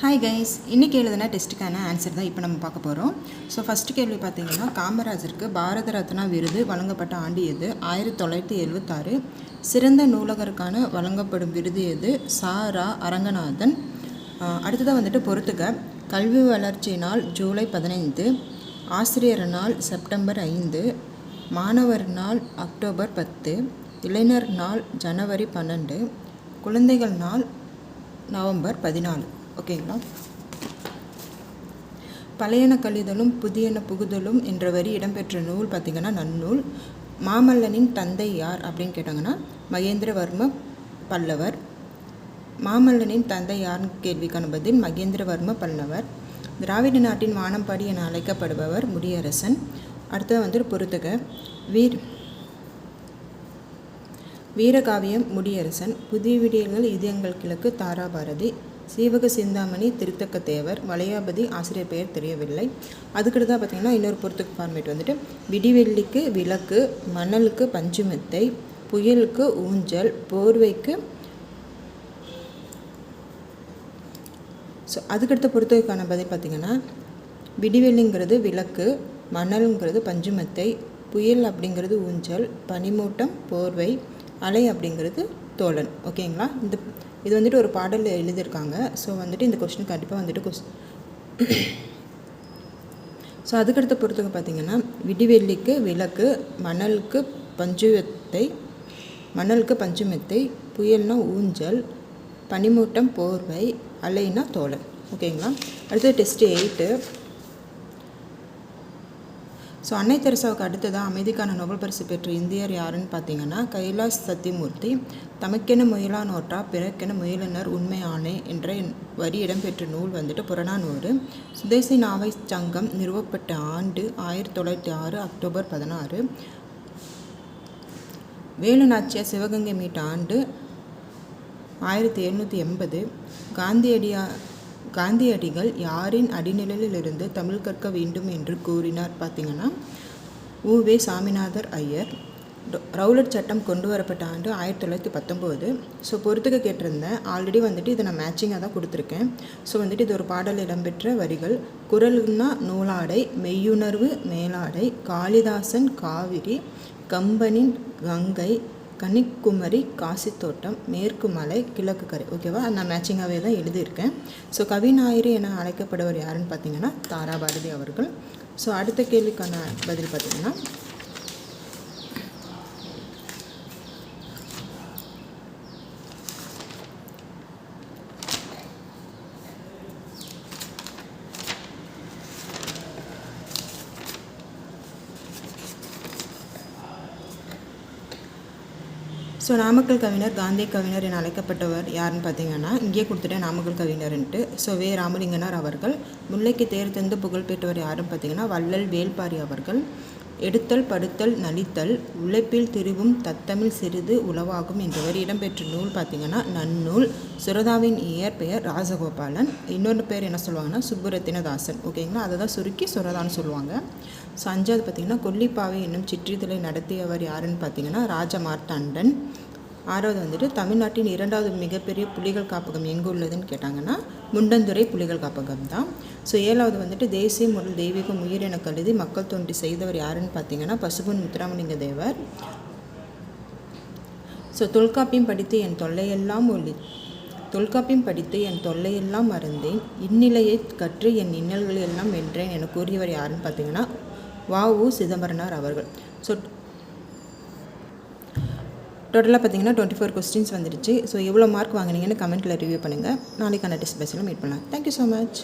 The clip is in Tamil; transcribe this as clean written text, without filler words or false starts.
ஹாய் கைஸ், இன்றைக்கி எழுதின டெஸ்ட்டுக்கான ஆன்சர் தான் இப்போ நம்ம பார்க்க போகிறோம். ஸோ ஃபஸ்ட்டு கேள்வி பார்த்திங்கன்னா, காமராஜருக்கு பாரத ரத்னா விருது வழங்கப்பட்ட ஆண்டு எது? 1976. சிறந்த நூலகருக்கான வழங்கப்படும் விருது எது? சா.ரா. அரங்கநாதன். அடுத்ததாக வந்துட்டு பொறுத்துக்க. கல்வி வளர்ச்சி நாள் ஜூலை 15, ஆசிரியர் நாள் செப்டம்பர் 5, மாணவர் நாள் அக்டோபர் 10, இளைஞர் நாள் ஜனவரி 12, குழந்தைகள் நாள் நவம்பர் 14. ஓகேங்களா? பழையன கழிதலும் புதியன புகுதலும் என்ற வரி இடம்பெற்ற நூல் பார்த்திங்கன்னா நன்னூல். மாமல்லனின் தந்தை யார் அப்படின்னு கேட்டாங்கன்னா மகேந்திரவர்ம பல்லவர். மாமல்லனின் தந்தை யார்னு கேள்விக்கான பதில் மகேந்திரவர்ம பல்லவர். திராவிட நாட்டின் வானம்பாடி என அழைக்கப்படுபவர் முடியரசன். அடுத்தது வந்துட்டு பொறுத்துக. வீரகாவியம் முடியரசன். புதிய விடியல்கள் இதயங்கள் கிழக்கு தாராபாரதி. சீவக சிந்தாமணி திருத்தக்க தேவர். வளையாபதி ஆசிரியர் பெயர் தெரியவில்லை. அதுக்கடுத்து தான் பார்த்திங்கன்னா இன்னொரு பொறுத்துக்கு ஃபார்மேட் வந்துட்டு விடிவெள்ளிக்கு விளக்கு, மணலுக்கு பஞ்சுமெத்தை, புயலுக்கு ஊஞ்சல், போர்வைக்கு. ஸோ அதுக்கடுத்த பொறுத்துக்கான பதில் பார்த்திங்கன்னா விடிவெள்ளிங்கிறது விளக்கு, மணலுங்கிறது பஞ்சுமெத்தை, புயல் அப்படிங்கிறது ஊஞ்சல், பனிமூட்டம் போர்வை, அலை அப்படிங்கிறது தோழன். ஓகேங்களா? இது வந்துட்டு ஒரு பாடலில் எழுதியிருக்காங்க. ஸோ வந்துட்டு இந்த கொஸ்டின் கண்டிப்பாக வந்துட்டு ஸோ அதுக்கடுத்த பொறுத்துக்கு பார்த்திங்கன்னா விடிவெள்ளிக்கு விளக்கு, மணலுக்கு பஞ்சுமெத்தை, புயல்னா ஊஞ்சல், பனிமூட்டம் போர்வை, அலைனா தோழன். ஓகேங்களா? அடுத்தது டெஸ்ட் 8. ஸோ அன்னை தெரசாவுக்கு அடுத்ததாக அமைதிக்கான நோபல் பரிசு பெற்ற இந்தியர் யாருன்னு பார்த்தீங்கன்னா கைலாஷ் சத்தியமூர்த்தி. தமக்கென முயலா நோற்றா பிறக்கென முயலினர் உண்மை ஆணை என்ற வரி இடம்பெற்ற நூல் வந்துட்டு புறநானூறு. சுதேசி நாவை சங்கம் நிறுவப்பட்ட ஆண்டு 1906 அக்டோபர் 16. வேலு நாச்சியார் சிவகங்கை மீட்ட ஆண்டு 1780. காந்தியடிகள் யாரின் அடிநிழலிலிருந்து தமிழ் கற்க வேண்டும் என்று கூறினார் பார்த்திங்கன்னா உ.வே. சாமிநாதர் ஐயர். ரவுலட் சட்டம் கொண்டு வரப்பட்ட ஆண்டு 1919. ஸோ பொறுத்துக்க கேட்டிருந்தேன். ஆல்ரெடி வந்துட்டு இதை நான் மேட்சிங்காக தான் கொடுத்துருக்கேன். ஸோ வந்துட்டு இது ஒரு பாடல் இடம்பெற்ற வரிகள். குரல்னா நூலாடை, மெய்யுணர்வு மேலாடை, காளிதாசன் காவிரி, கம்பனின் கங்கை, கன்னிக்குமரி காசி தோட்டம், மேற்கு மலை கிழக்கு கரை. ஓகேவா? நான் மேட்சிங்காகவே தான் எழுதியிருக்கேன். ஸோ கவிஞாயிறு என அழைக்கப்படுவர் யாருன்னு பார்த்தீங்கன்னா தாராபாரதி அவர்கள். ஸோ அடுத்த கேள்விக்கான பதில் பார்த்திங்கன்னா ஸோ நாமக்கல் கவிஞர் காந்தி கவிஞர் என அழைக்கப்பட்டவர் யாருன்னு பார்த்தீங்கன்னா இங்கே கொடுத்துட்டேன் நாமக்கல் கவிஞர்ன்ட்டு. ஸோ வே. ராமலிங்கனார் அவர்கள். முல்லைக்கு தேர் தந்து புகழ் பெற்றவர் யாருன்னு பார்த்தீங்கன்னா வள்ளல் வேல்பாரி அவர்கள். எடுத்தல் படுத்தல் நலித்தல் உழைப்பில் திரிவும் தத்தமிழ் சிறிது உளவாகும் என்றவர் இடம்பெற்ற நூல் பார்த்திங்கன்னா நன்னூல். சுரதாவின் இயற்பெயர் ராஜகோபாலன். இன்னொரு பேர் என்ன சொல்லுவாங்கன்னா சுப்புரத்தினதாசன். ஓகேங்களா? அதை தான் சுருக்கி சுரதான்னு சொல்லுவாங்க. ஸோ அஞ்சாவது பார்த்திங்கன்னா கொல்லிப்பாவை என்னும் சிற்றிதழை நடத்தியவர் யாருன்னு பார்த்தீங்கன்னா ராஜமார்த்தாண்டன். ஆறாவது வந்துட்டு தமிழ்நாட்டின் 2வது மிகப்பெரிய புலிகள் காப்பகம் எங்கே உள்ளதுன்னு கேட்டாங்கன்னா முண்டந்துறை புலிகள் காப்பகம் தான். ஸோ 7வது வந்துட்டு தேசிய முறை தெய்வீகம் உயிர் என கருதி மக்கள் தோன்றி செய்தவர் யாருன்னு பார்த்தீங்கன்னா பசுபொன் முத்துராமலிங்க தேவர். ஸோ தொல்காப்பியம் படித்து என் தொல்லையெல்லாம் மறந்தேன், இந்நிலையை கற்று என் இன்னல்களை எல்லாம் வென்றேன் என கூறியவர் யாருன்னு பார்த்தீங்கன்னா வ.உ. சிதம்பரனார் அவர்கள். ஸோ டோட்டலாக பார்த்தீங்கன்னா 24 கொஸ்டின்ஸ் வந்துடுச்சு. ஸோ எவ்வளோ மார்க் வாங்கினீங்கன்னு கமெண்ட்டில் ரிவ்யூ பண்ணுங்கள். நாளைக்கான டெஸ்ட் பேஸில் மீட் பண்ணலாம். Thank you so much.